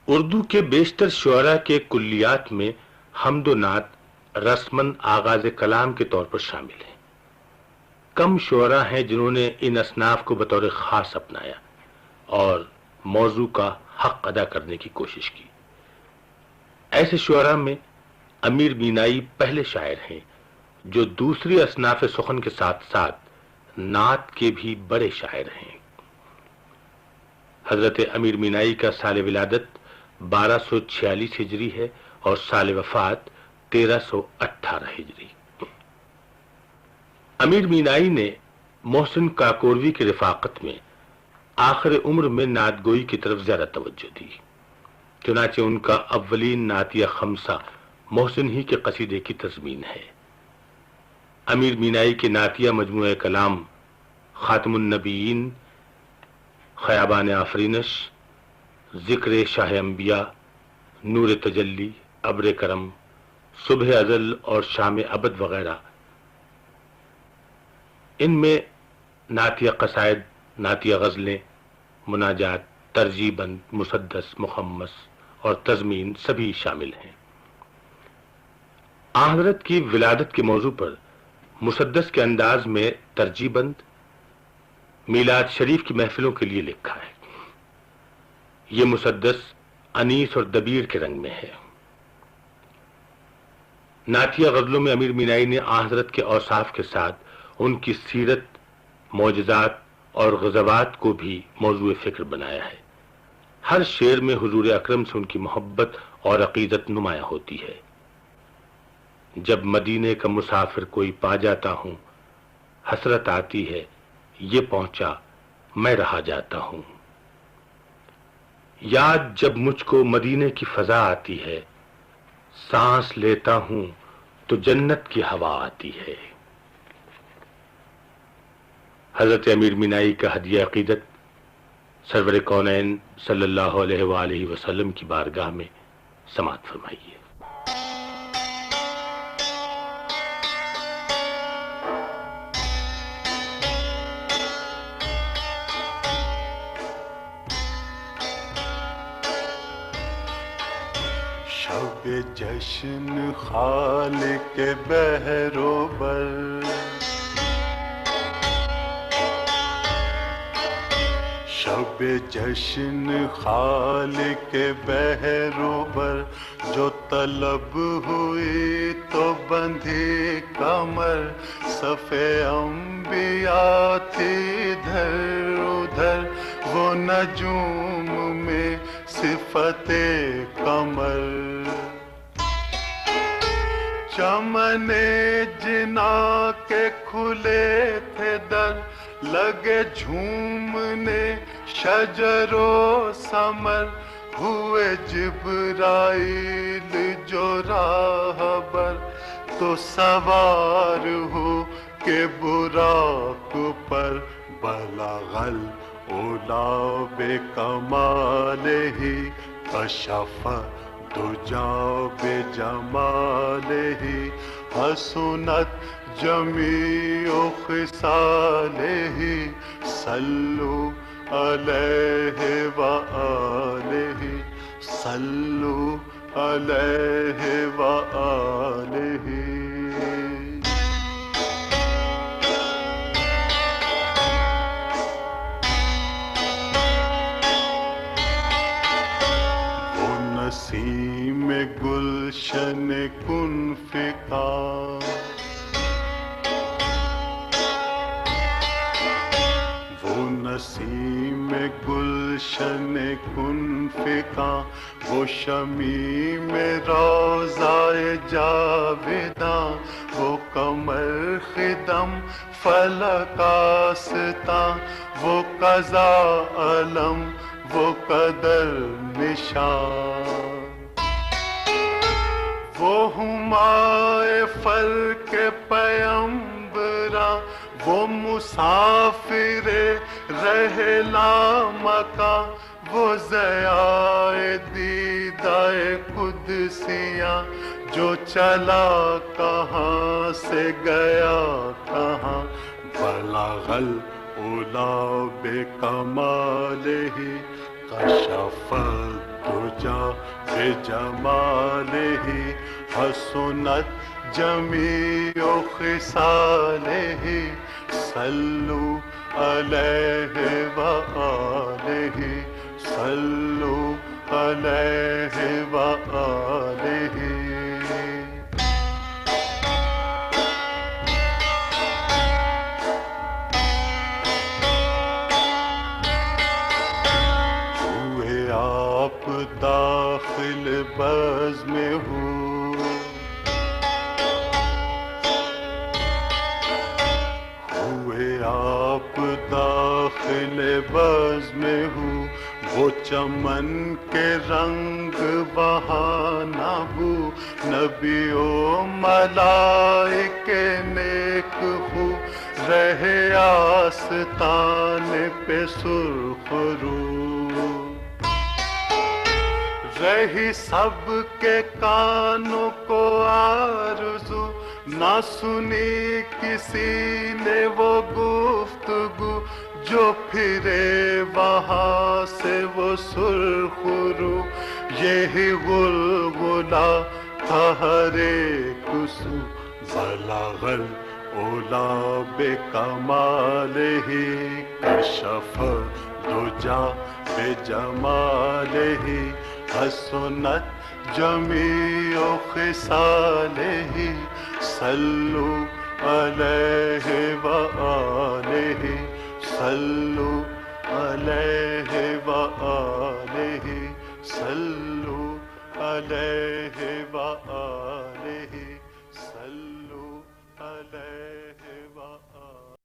اردو کے بیشتر شعراء کے کلیات میں حمد و نعت رسماً آغاز کلام کے طور پر شامل ہیں۔ کم شعراء ہیں جنہوں نے ان اصناف کو بطور خاص اپنایا اور موضوع کا حق ادا کرنے کی کوشش کی۔ ایسے شعراء میں امیر مینائی پہلے شاعر ہیں جو دوسری اصناف سخن کے ساتھ ساتھ نعت کے بھی بڑے شاعر ہیں۔ حضرت امیر مینائی کا سال ولادت 1246 ہجری ہے اور سال وفات 1318 ہجری۔ امیر مینائی نے محسن کاکوروی کی رفاقت میں آخر عمر میں نعت گوئی کی طرف زیادہ توجہ دی، چنانچہ ان کا اولین نعتیہ خمسہ محسن ہی کے قصیدے کی تضمین ہے۔ امیر مینائی کے نعتیہ مجموعہ کلام خاتم النبیین، خیابان آفرینش، ذکر شاہ انبیاء، نور تجلی، ابر کرم، صبح ازل اور شام ابد وغیرہ، ان میں نعتیہ قصائد، نعتیہ غزلیں، مناجات، ترجیع بند، مسدس، مخمس اور تضمین سبھی شامل ہیں۔ آن حضرت کی ولادت کے موضوع پر مسدس کے انداز میں ترجیع بند میلاد شریف کی محفلوں کے لیے لکھا ہے۔ یہ مسدس انیس اور دبیر کے رنگ میں ہے۔ نعتیہ غزلوں میں امیر مینائی نے آن حضرت کے اوصاف کے ساتھ ان کی سیرت، معجزات اور غزوات کو بھی موضوع فکر بنایا ہے۔ ہر شعر میں حضور اکرم سے ان کی محبت اور عقیدت نمایاں ہوتی ہے۔ جب مدینے کا مسافر کوئی پا جاتا ہوں، حسرت آتی ہے یہ پہنچا میں رہا جاتا ہوں۔ یاد جب مجھ کو مدینے کی فضا آتی ہے، سانس لیتا ہوں تو جنت کی ہوا آتی ہے۔ حضرت امیر مینائی کا ہدیہ عقیدت سرور کونین صلی اللہ علیہ وآلہ وسلم کی بارگاہ میں سماعت فرمائیے۔ شب جشن خالق بحر و بر، شب جشن خالق بحر و بر، جو طلب ہوئی تو بندھی کمر، صف انبیاء تھی ادھر ادھر، وہ نجوم میں صفت قمر، چمن جنا کے کھلے تھے در، لگے جھومنے شجر و ثمر، ہوئے جبرائیل جو راہبر، تو سوار ہو کے براق پر، بلغ العلا بکمالہ کشف دجا بجمالہ، حسنت جمیع خصالہ، صلو علیہ وآلہ، صلو علیہ وآلہ۔ نسیم گلشن کن فکا، وہ نسیم گلشن کن فکا، وہ شمیم روضہ جاویداں، وہ قمر خدم فلک آستاں، وہ قضا علم وہ قدر نشان، وہ ہمائے فر کے پیمبراں، وہ مسافر رحلہ مکاں، وہ ضیائے دیدہ قدسیاں، جو چلا کہاں سے گیا کہاں، بلغ العلا بکمالہ کشف دجا بجمالہ حسنت جمیع خصالہ صلو علیہ وآلہ صلو علیہ وآلہ. ہوئے آپ داخل بزم ہوں، ہوئے آپ داخل بزم ہوں، وہ چمن کے رنگ بہانا ہو، نبی و ملائکے نیک ہو، رہے آستان پہ سرخ رو، رہی سب کے کانوں کو آرزو، نہ سنی کسی نے وہ گفتگو، جو پھرے وہاں سے وہ سرخ رو، یہی غلغلہ تھا ہر ایک سو، بلغ العلا بکمالہ کشف دجا بجمالہ حسنت جمیع خصالہ صلو علیہ وآلہ صلو علیہ